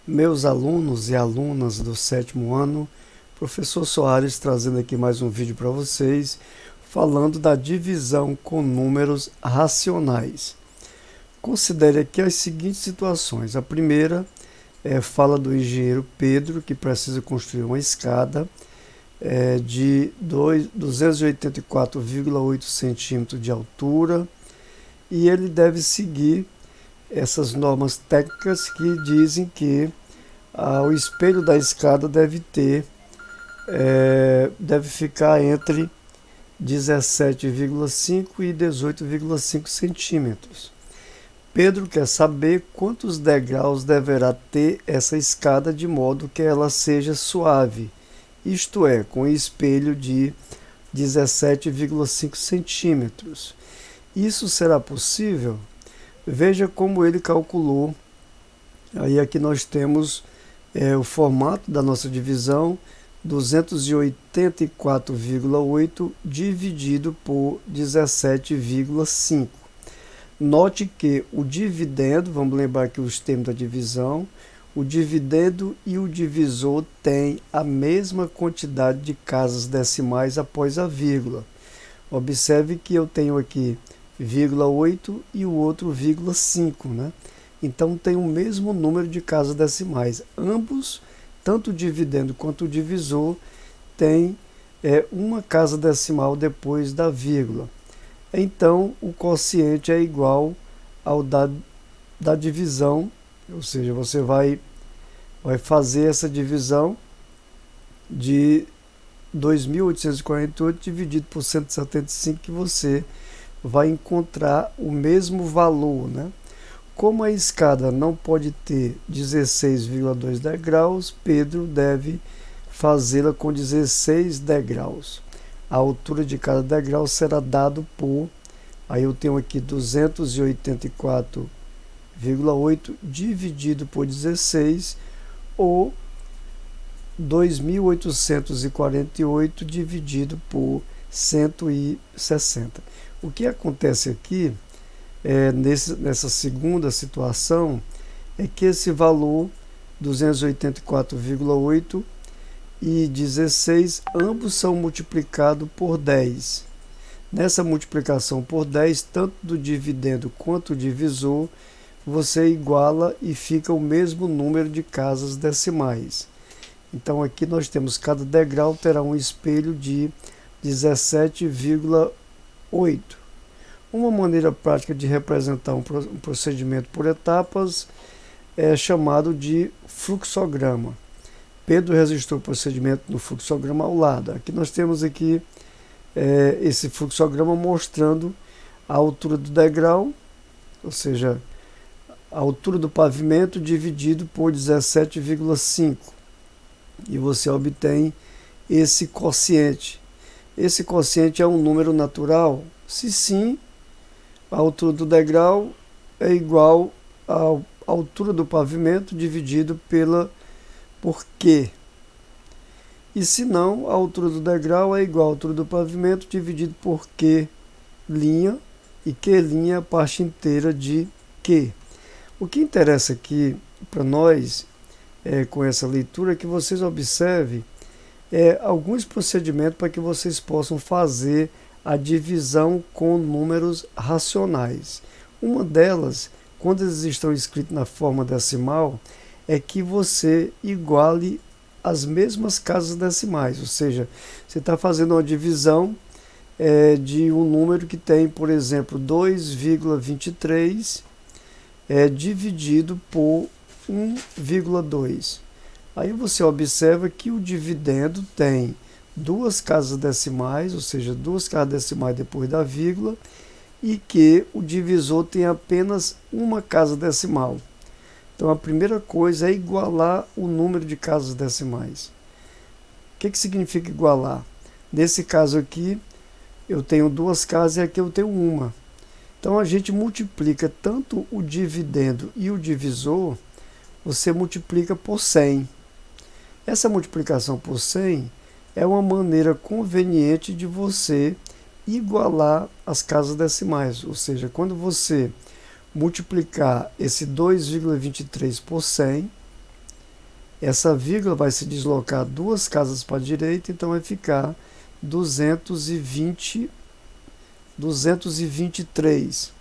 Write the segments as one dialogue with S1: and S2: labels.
S1: Meus alunos e alunas do sétimo ano, professor Soares trazendo aqui mais um vídeo para vocês, falando da divisão com números racionais. Considere aqui as seguintes situações. A primeira fala do engenheiro Pedro, que precisa construir uma escada de 284,8 centímetros de altura, e ele deve seguir essas normas técnicas que dizem que o espelho da escada deve ficar entre 17,5 e 18,5 centímetros. Pedro quer saber quantos degraus deverá ter essa escada de modo que ela seja suave, isto é, com espelho de 17,5 centímetros. Isso será possível? Veja como ele calculou. Aí aqui nós temos o formato da nossa divisão, 284,8 dividido por 17,5. Note que o dividendo, vamos lembrar aqui os termos da divisão, o dividendo e o divisor têm a mesma quantidade de casas decimais após a vírgula. Observe que eu tenho aqui 0,8 e o outro 0,5, né? Então tem o mesmo número de casas decimais. Ambos, tanto o dividendo quanto o divisor, tem uma casa decimal depois da vírgula. Então o quociente é igual ao da divisão, ou seja, você vai fazer essa divisão de 2.848 dividido por 175, que você vai encontrar o mesmo valor, né? Como a escada não pode ter 16,2 degraus, Pedro deve fazê-la com 16 degraus. A altura de cada degrau será dado por, aí eu tenho aqui 284,8 dividido por 16, ou 2.848 dividido por 160. O que acontece aqui, nessa segunda situação, é que esse valor 284,8 e 16, ambos são multiplicados por 10. Nessa multiplicação por 10, tanto do dividendo quanto do divisor, você iguala e fica o mesmo número de casas decimais. Então aqui nós temos cada degrau terá um espelho de 17,8. Uma maneira prática de representar um procedimento por etapas é chamado de fluxograma. Pedro registrou o procedimento no fluxograma ao lado. Aqui nós temos aqui esse fluxograma mostrando a altura do degrau, ou seja, a altura do pavimento dividido por 17,5. E você obtém esse quociente. Esse quociente é um número natural? Se sim, a altura do degrau é igual à altura do pavimento dividido por Q. E se não, a altura do degrau é igual à altura do pavimento dividido por Q', e Q' é a parte inteira de Q. O que interessa aqui para nós, com essa leitura, é que vocês observem alguns procedimentos para que vocês possam fazer a divisão com números racionais. Uma delas, quando eles estão escritos na forma decimal, é que você iguale as mesmas casas decimais, ou seja, você está fazendo uma divisão de um número que tem, por exemplo, 2,23 dividido por 1,2. Aí você observa que o dividendo tem duas casas decimais, ou seja, duas casas decimais depois da vírgula, e que o divisor tem apenas uma casa decimal. Então a primeira coisa é igualar o número de casas decimais. O que significa igualar? Nesse caso aqui, eu tenho duas casas e aqui eu tenho uma. Então a gente multiplica tanto o dividendo e o divisor, você multiplica por 100. Essa multiplicação por 100 é uma maneira conveniente de você igualar as casas decimais, ou seja, quando você multiplicar esse 2,23 por 100, Essa vírgula vai se deslocar 2 casas para a direita, então vai ficar 223.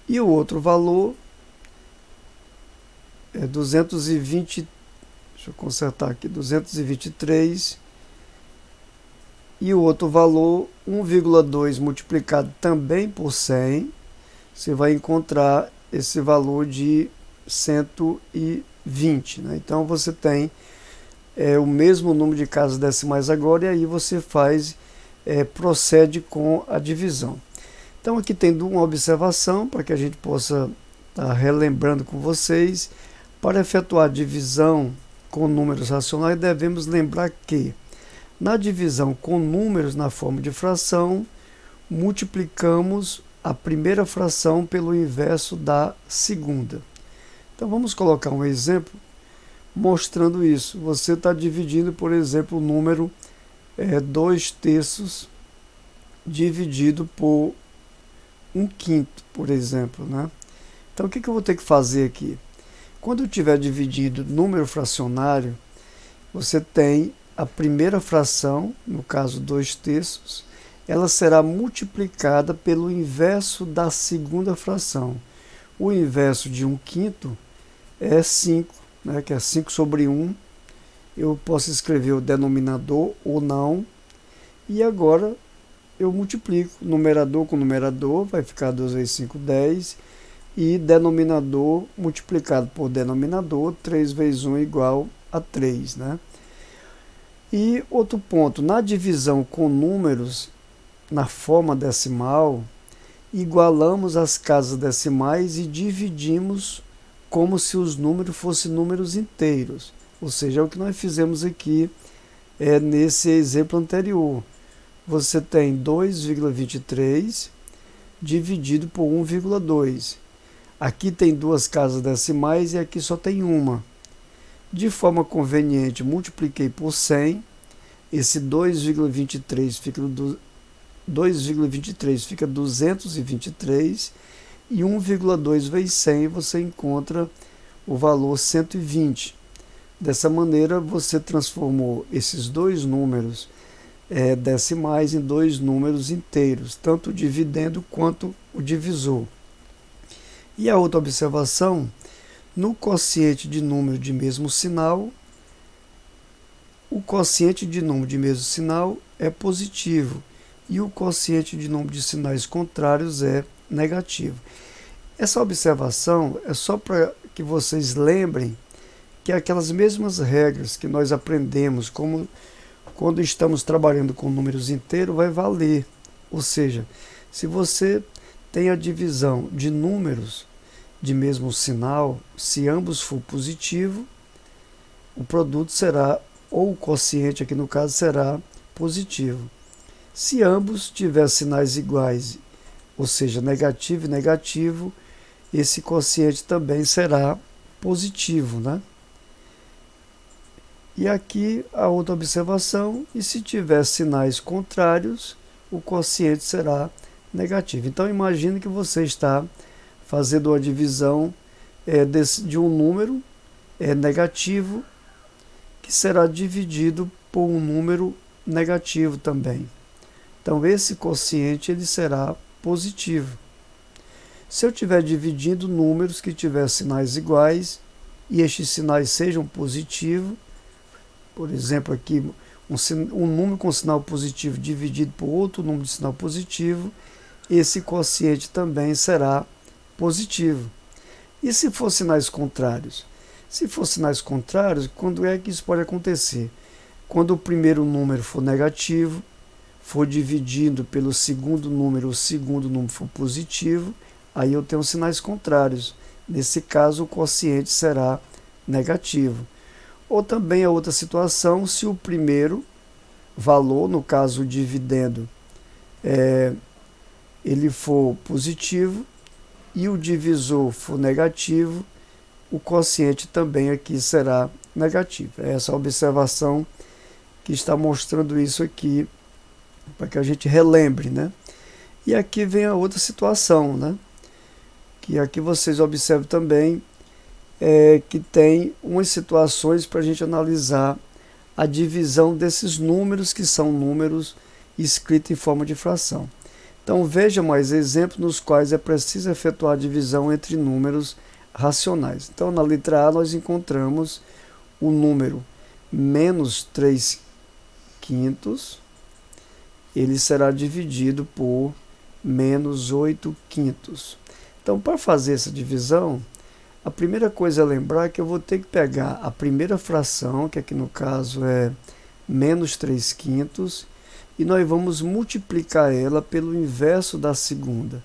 S1: E o outro valor é 220, deixa eu consertar aqui, 223. E o outro valor, 1,2 multiplicado também por 100, você vai encontrar esse valor de 120. Né? Então você tem o mesmo número de casas decimais agora, e aí você procede com a divisão. Então aqui tem uma observação para que a gente possa estar relembrando com vocês. Para efetuar a divisão com números racionais, devemos lembrar que na divisão com números na forma de fração, multiplicamos a primeira fração pelo inverso da segunda. Então vamos colocar um exemplo mostrando isso. Você está dividindo, por exemplo, o número 2/3 dividido por 1/5, por exemplo. Né? Então o que eu vou ter que fazer aqui? Quando eu estiver dividindo número fracionário, você tem a primeira fração, no caso 2/3, ela será multiplicada pelo inverso da segunda fração. O inverso de 1/5 é 5, né, que é 5 sobre 1. Eu posso escrever o denominador ou não. E agora eu multiplico numerador com numerador, vai ficar 2 vezes 5, 10. E denominador multiplicado por denominador, 3 vezes 1 igual a 3. Né? E outro ponto, na divisão com números na forma decimal, igualamos as casas decimais e dividimos como se os números fossem números inteiros. Ou seja, é o que nós fizemos aqui nesse exemplo anterior. Você tem 2,23 dividido por 1,2. Aqui tem 2 casas decimais e aqui só tem uma. De forma conveniente, multipliquei por 100. Esse 2,23 fica 223. E 1,2 vezes 100 você encontra o valor 120. Dessa maneira, você transformou esses dois números decimais em dois números inteiros, tanto o dividendo quanto o divisor. E a outra observação, no quociente de número de mesmo sinal, o quociente de número de mesmo sinal é positivo e o quociente de número de sinais contrários é negativo. Essa observação é só para que vocês lembrem que aquelas mesmas regras que nós aprendemos como quando estamos trabalhando com números inteiros vai valer. Ou seja, se você tem a divisão de números de mesmo sinal, se ambos for positivo, o produto será, ou o quociente aqui no caso, será positivo. Se ambos tiverem sinais iguais, ou seja, negativo e negativo, esse quociente também será positivo, né? E aqui a outra observação, e se tiver sinais contrários, o quociente será negativo. Então imagine que você está fazendo uma divisão de um número negativo, que será dividido por um número negativo também. Então esse quociente ele será positivo. Se eu estiver dividindo números que tiver sinais iguais e estes sinais sejam positivos, por exemplo aqui um número com sinal positivo dividido por outro número de sinal positivo, esse quociente também será positivo. E se for sinais contrários? Se for sinais contrários, quando é que isso pode acontecer? Quando o primeiro número for negativo, for dividido pelo segundo número, o segundo número for positivo, aí eu tenho sinais contrários. Nesse caso, o quociente será negativo. Ou também a outra situação, se o primeiro valor, no caso o dividendo, ele for positivo e o divisor for negativo, o quociente também aqui será negativo. É essa observação que está mostrando isso aqui, para que a gente relembre, né? E aqui vem a outra situação, né? Que aqui vocês observam também que tem umas situações para a gente analisar a divisão desses números, que são números escritos em forma de fração. Então veja mais exemplos nos quais é preciso efetuar a divisão entre números racionais. Então na letra A nós encontramos o número menos 3 quintos, ele será dividido por menos 8 quintos. Então para fazer essa divisão, a primeira coisa a lembrar é que eu vou ter que pegar a primeira fração, que aqui no caso é menos 3 quintos, e nós vamos multiplicar ela pelo inverso da segunda.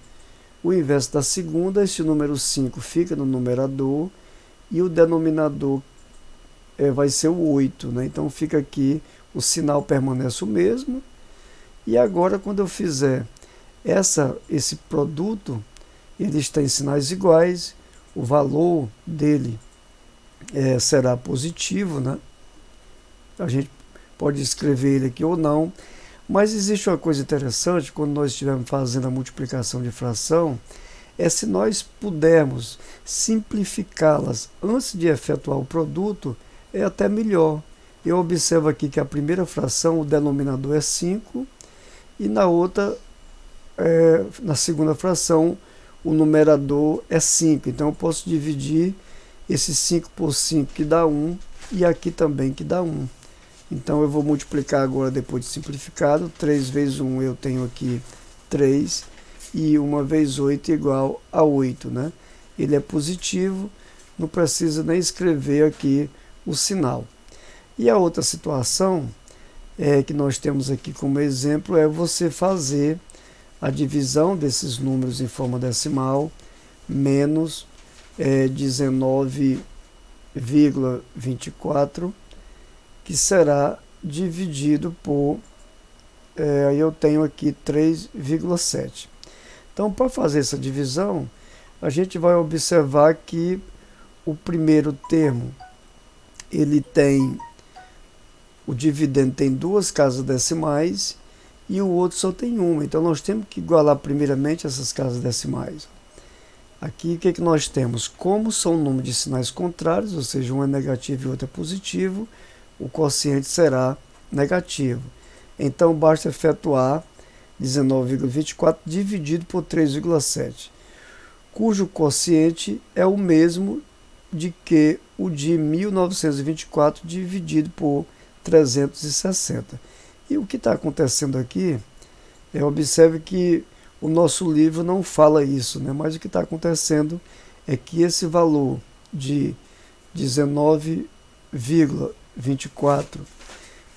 S1: O inverso da segunda, esse número 5 fica no numerador, e o denominador vai ser o 8, né? Então fica aqui, o sinal permanece o mesmo, e agora quando eu fizer esse produto, ele está em sinais iguais, o valor dele será positivo, né? A gente pode escrever ele aqui ou não, mas existe uma coisa interessante quando nós estivermos fazendo a multiplicação de fração, se nós pudermos simplificá-las antes de efetuar o produto, é até melhor. Eu observo aqui que a primeira fração, o denominador é 5, e na outra, na segunda fração, o numerador é 5. Então eu posso dividir esse 5 por 5, que dá 1, e aqui também, que dá 1. Então eu vou multiplicar agora, depois de simplificado, 3 vezes 1 eu tenho aqui 3, e 1 vezes 8 igual a 8, né? Ele é positivo, não precisa nem escrever aqui o sinal. E a outra situação que nós temos aqui como exemplo é você fazer a divisão desses números em forma decimal, menos 19,24, que será dividido por, aí eu tenho aqui 3,7. Então, para fazer essa divisão, a gente vai observar que o primeiro termo, ele tem, o dividendo tem duas casas decimais, e o outro só tem uma. Então nós temos que igualar primeiramente essas casas decimais. Aqui o que nós temos? Como são números de sinais contrários, ou seja, um é negativo e o outro é positivo, o quociente será negativo. Então basta efetuar 19,24 dividido por 3,7, cujo quociente é o mesmo de que o de 1924 dividido por 360. E o que está acontecendo aqui, observe que o nosso livro não fala isso, né? Mas o que está acontecendo é que esse valor de 19,24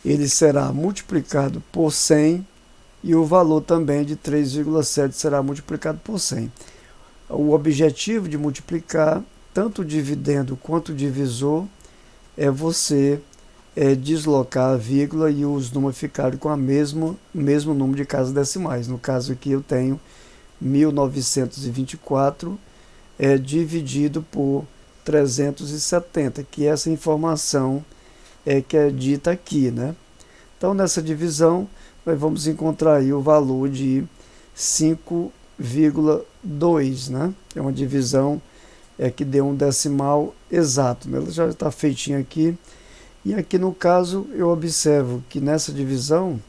S1: ele será multiplicado por 100, e o valor também de 3,7 será multiplicado por 100. O objetivo de multiplicar tanto o dividendo quanto o divisor é você deslocar a vírgula e os números ficarem com o mesmo número de casas decimais. No caso aqui eu tenho 1924 dividido por 370, que é essa informação que é dita aqui, né? Então nessa divisão nós vamos encontrar aí o valor de 5,2, né? É uma divisão que deu um decimal exato, né? Ela já está feitinha aqui. E aqui no caso eu observo que nessa divisão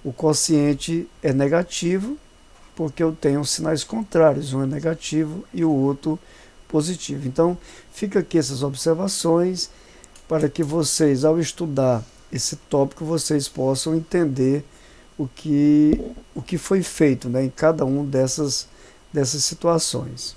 S1: o quociente é negativo, porque eu tenho sinais contrários, um é negativo e o outro positivo. Então fica aqui essas observações para que vocês, ao estudar esse tópico, vocês possam entender o que foi feito, né, em cada uma dessas situações.